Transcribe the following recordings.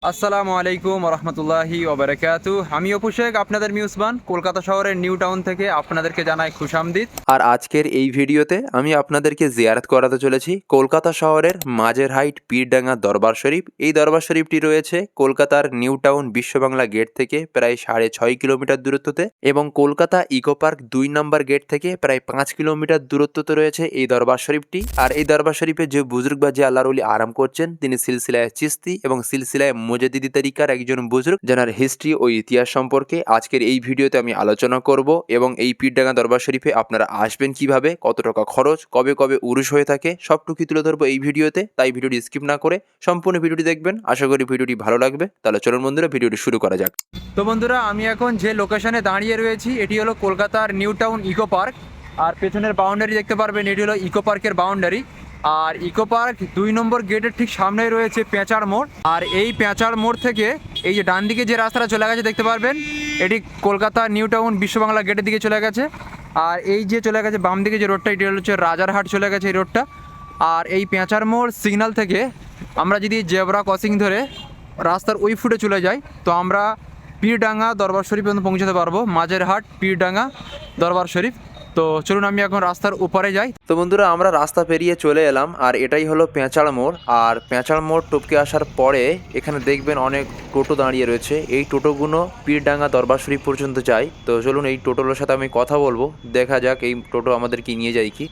আসসালামু আলাইকুম রহমতুল্লাহি ওবারাকাতু। আমি অপু শেখ, আপনাদের মিউজবান কলকাতা শহরের নিউ টাউন থেকে আপনাদেরকে জানাই খুশামদিদ। আর আজকের এই ভিডিওতে আমি আপনাদেরকে জিয়ারত করাতে চলেছি কলকাতা শহরের মাঝেরহাট পীরডাঙ্গা দরবার শরীফ। এই দরবার শরীফটি রয়েছে কলকাতার নিউ টাউন বিশ্ববাংলা গেট থেকে প্রায় 6.5 কিলোমিটার দূরত্বতে এবং কলকাতা ইকো পার্ক 2 নম্বর গেট থেকে প্রায় 5 কিলোমিটার দূরত্বতে রয়েছে এই দরবার শরীফটি। আর এই দরবার শরীফে যে বুজুর্গ বা যে আল্লাহর ওলি আরাম করছেন তিনি সিলসিলায় চিস্তি এবং সিলসিলায় মুজাদ্দিদি তরিকার একজন বুজুর্গ, যার হিস্ট্রি ও ইতিহাস সম্পর্কে আজকের এই ভিডিওতে আমি আলোচনা করব। এবং এই পীরডাঙ্গা দরবার শরীফে আপনারা আসবেন কিভাবে, কত টাকা খরচ, কবে কবে উরুস হয়ে থাকে, সবটুকু তুলে ধরবো এই ভিডিওতে। তাই ভিডিওটি স্কিপ না করে সম্পূর্ণ ভিডিওটি দেখবেন। আশা করি ভিডিওটি ভালো লাগবে। তাহলে চলুন বন্ধুরা, ভিডিওটি শুরু করা যাক। তো বন্ধুরা, আমি এখন যে লোকেশনে দাঁড়িয়ে রয়েছি এটি হলো কলকাতার নিউ টাউন ইকো পার্ক। আর পেছনের বাউন্ডারি দেখতে পারবেন, এটি হলো ইকো পার্কের বাউন্ডারি। আর ইকো পার্ক 2 নম্বর গেটের ঠিক সামনেই রয়েছে পেঁচার মোড়। আর এই পেঁচার মোড় থেকে এই যে ডান দিকে যে রাস্তাটা চলে গেছে দেখতে পারবেন, এটি কলকাতা নিউ টাউন বিশ্ববাংলা গেটের দিকে চলে গেছে। আর এই যে চলে গেছে বাম দিকে যে রোডটা, এটি হচ্ছে রাজারহাট চলে গেছে এই রোডটা। আর এই পেঁচার মোড় সিগন্যাল থেকে আমরা যদি জেব্রা ক্রসিং ধরে রাস্তার ওই ফুটে চলে যাই তো আমরা পীরডাঙ্গা দরবার শরীফ পর্যন্ত পৌঁছাতে পারবো। মাঝেরহাট পীরডাঙ্গা দরবার শরীফ। তো চলুন আমি এখন রাস্তার উপরে যাই। তো বন্ধুরা, আমরা রাস্তা পেরিয়ে চলে এলাম আর এটাই হলো পেঁচাড় মোড়। আর পেঁচাড় মোড় টপকে আসার পরে এখানে দেখবেন অনেক টোটো দাঁড়িয়ে রয়েছে। এই টোটোগুলো পীরডাঙ্গা দরবার শরীফ পর্যন্ত যায়। তো চলুন এই টোটোগুলোর সাথে আমি কথা বলবো, দেখা যাক এই টোটো আমাদের কি নিয়ে যায় কি।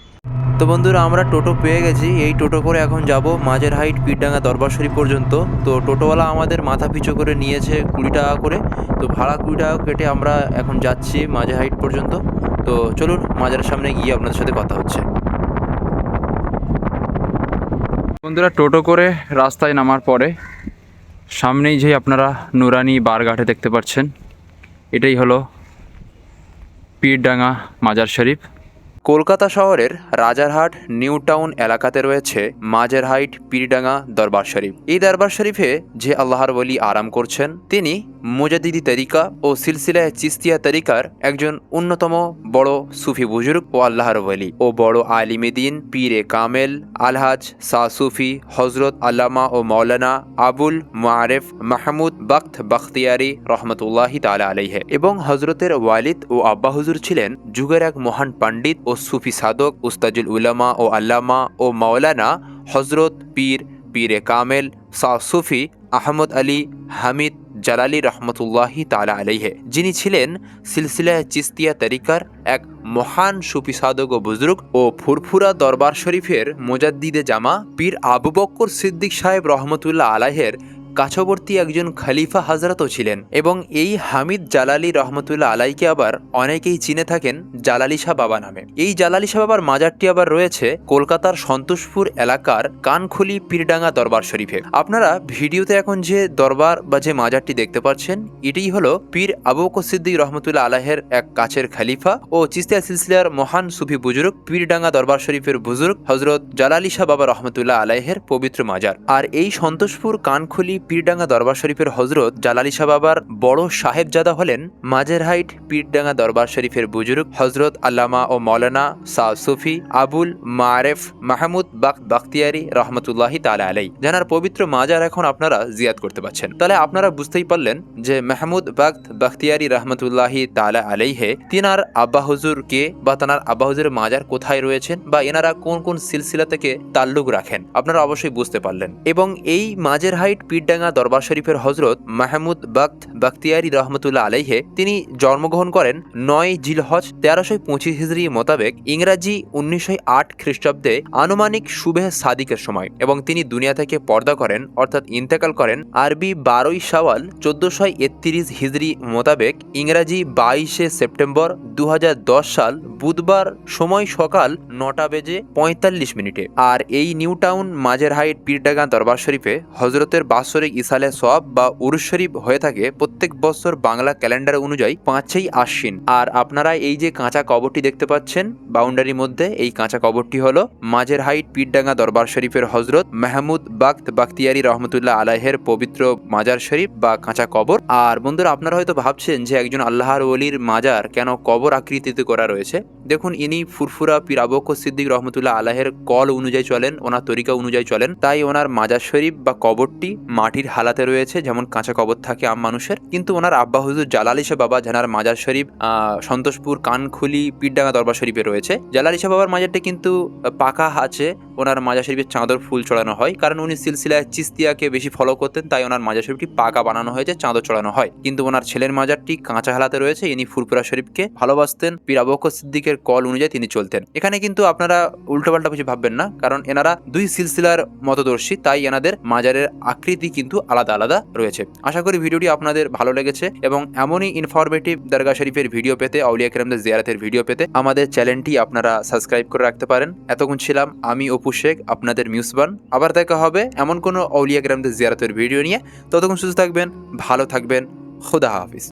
তো বন্ধুরা, আমরা টোটো পেয়ে গেছি। এই টোটো করে এখন যাব মাঝেরহাট পীরডাঙ্গা দরবার শরীফ পর্যন্ত। তো টোটোওয়ালা আমাদের মাথা পিছু করে নিয়েছে 20 টাকা করে। তো ভাড়া 20 টাকা কেটে আমরা এখন যাচ্ছি মাঝেরহাট পর্যন্ত। তো চলুন মাজারের সামনে গিয়ে আপনাদের সাথে কথা হচ্ছে। বন্ধুরা, টোটো করে রাস্তায় নামার পরে সামনেই যে আপনারা নুরানি বারঘাটে দেখতে পাচ্ছেন, এটাই হলো পীরডাঙ্গা মাজার শরীফ। কলকাতা শহরের রাজারহাট নিউ টাউন এলাকাতে রয়েছে মাঝেরহাট পীরডাঙ্গা দরবার শরীফ। এই দরবার শরীফে যে আল্লাহর ওলি আরাম করছেন তিনি মুজাদ্দিদি তরিকা ও সিলসিলায় চিস্তিয়া তরিকার একজন অন্যতম বড় সুফি বুজুর্গ ও আল্লাহর ওলি ও বড় আলিমে দিন পীরে কামেল আলহাজ সা সুফি হজরত আল্লামা ও মৌলানা আবুল মুআরিফ মাহমুদ বখত বখতিয়ারি রহমতুল্লাহি তাআলা আলাইহি এবং হজরতের ওয়ালিদ ও আব্বা হুজুর ছিলেন যুগের এক মহান পণ্ডিত ও সুফি সাধক উস্তাজুল উলামা ও আল্লামা ও মাওলানা হজরত পীরে কামেল সা সুফি আহমদ আলী হামিদ জালালি রহমতুল্লাহি তাআলা আলাইহি, যিনি ছিলেন সিলসিলায় চিস্তিয়া তরিকার এক মহান সুফি সাধক ও বুজুর্গ ও ফুরফুরা দরবার শরীফের মুজাদ্দিদে জামা পীর আবু বক্কর সিদ্দিক সাহেব রহমতুল্লাহ আলাইহের কাছবর্তী একজন খলিফা হজরতও ছিলেন। এবং এই হামিদ জালালি রহমতুল্লাহ আলাইকে আবার অনেকেই চিনে থাকেন জালালি শাহ বাবা নামে। এই জালালি শাহ বাবার মাজারটি আবার রয়েছে কলকাতার সন্তোষপুর এলাকার কানখলি পীরডাঙ্গা দরবার শরীফে। আপনারা ভিডিওতে এখন যে দরবার বা যে মাজারটি দেখতে পাচ্ছেন এটিই হলো পীর আবু বকর সিদ্দিক রহমতুল্লাহ আলাইহের এক কাছের খলিফা ও চিস্তিয়া সিলসিলার মহান সুফি বুজুর্গ পীরডাঙ্গা দরবার শরীফের বুজুর্গ হজরত জালালি শাহ বাবা রহমতুল্লাহ আলাইহের পবিত্র মাজার। আর এই সন্তোষপুর কানখলি পীরডাঙ্গা দরবার শরীফের হজরত জালালি শাহ বাবার বড় সাহেবজাদা হলেন মাঝেরহাট পীরডাঙ্গা দরবার শরীফের বুজুর্গ হজরত আল্লামা ও মৌলানা সা সুফি আবুল মুআরিফ মাহমুদ বখত বখতিয়ারি রহমতুল্লাহি তাআলা আলাই, যার পবিত্র মাজার এখন আপনারা জিয়ারত করতে পারছেন। তাহলে আপনারা বুঝতেই পারলেন যে মাহমুদ বখত বখতিয়ারি রহমতুল্লাহি তাআলা আলাইহে তিনার আব্বা হুজুর কে বা তানার আব্বা হুজুরের মাজার কোথায় রয়েছেন বা এনারা কোন কোন সিলসিলা থেকে তাল্লুক রাখেন আপনারা অবশ্যই বুঝতে পারলেন। এবং এই মাঝেরহাট পীরডাঙ্গা দরবার শরীফের হজরত মাহমুদ বখত বখতিয়ারি রহমতুল্লাহ আলাইহে তিনি জন্মগ্রহণ করেন 9 জিলহজ 1325 হিজরি মোতাবেক ইংরাজি 1908 খ্রিস্টাব্দে আনুমানিক শুভে সাদিকের সময়, এবং তিনি দুনিয়া থেকে পর্দা করেন অর্থাৎ ইন্তেকাল করেন আরবি 12 শাওয়াল 1431 হিজরি মোতাবেক ইংরাজি 22 সেপ্টেম্বর 2010 সাল বুধবার, সময় সকাল 9:45 আর এই নিউ টাউন মাঝেরহাট পীরডাঙ্গা দরবার শরীফে হজরতের বাৎসরিক ইসালে সওয়াব বা উরুস শরীফ হয়ে থাকে প্রত্যেক বছর বাংলা ক্যালেন্ডার অনুযায়ী 5ই আশ্বিন। আর আপনারা এই যে কাঁচা কবরটি দেখতে পাচ্ছেন বাউন্ডারির মধ্যে, এই কাঁচা কবরটি হলো মাঝেরহাট পীরডাঙ্গা দরবার শরীফের হজরত মাহমুদ বখত বখতিয়ারি রহমতুল্লাহ আলাইহের পবিত্র মাজার শরীফ বা কাঁচা কবর। আর বন্ধুরা, আপনারা হয়তো ভাবছেন যে একজন আল্লাহর ওলির মাজার কেন কবর আকৃতিতে করা রয়েছে। দেখুন, ইনি ফুরফুরা পীর আবু বকর সিদ্দিক রহমতুল্লাহ আলাইহের কল অনুযায়ী চলেন, ওনার তরিকা অনুযায়ী চলেন, তাই ওনার মাজার শরীফ বা কবরটি মাটির হালাতে রয়েছে, যেমন কাঁচা কবর থাকে আম মানুষের, কিন্তু ওনার আব্বা হুজুর জালাল ইসা বাবা জানার মাজার শরীফ সন্তোষপুর কানখুলি পীরডাঙ্গা দরবার শরীফে রয়েছে। জালাল ইসা বাবার মাজারটি কিন্তু পাকা আছে, ওনার মাজার শরীফের চাঁদর ফুল চড়ানো হয়, কারণ উনি সিলসিলায় চিস্তিয়াকে বেশি ফলো করতেন, তাই ওনার মাজার শরীফটি পাকা বানানো হয়েছে, চাঁদর চড়ানো হয়। কিন্তু ওনার ছেলের মাজারটি কাঁচা হালাতে রয়েছে। ইনি ফুরফুরা শরীফকে ভালোবাসতেন, পীর আবু বকর সিদ্দিকের কল অনুযায়ী তিনি চলতেন। এখানে কিন্তু আপনারা উল্টোপাল্টা কিছু ভাববেন না, কারণ এনারা দুই সিলসিলার মতদর্শী, তাই এনাদের মাজারের আকৃতি কিন্তু আলাদা আলাদা রয়েছে। আশা করি ভিডিওটি আপনাদের ভালো লেগেছে, এবং এমনই ইনফরমেটিভ দরগা শরীফের ভিডিও পেতে, আউলিয়া কেরামদের জিয়ারতের ভিডিও পেতে আমাদের চ্যানেলটি আপনারা সাবস্ক্রাইব করে রাখতে পারেন। এতক্ষণ ছিলাম আমি অপু শেখ, আপনাদের মিউসবান। আবার দেখা হবে এমন কোনো আউলিয়া কেরামদের জিয়ারতের ভিডিও নিয়ে। ততক্ষণ সুস্থ থাকবেন, ভালো থাকবেন, খুদা হাফিজ।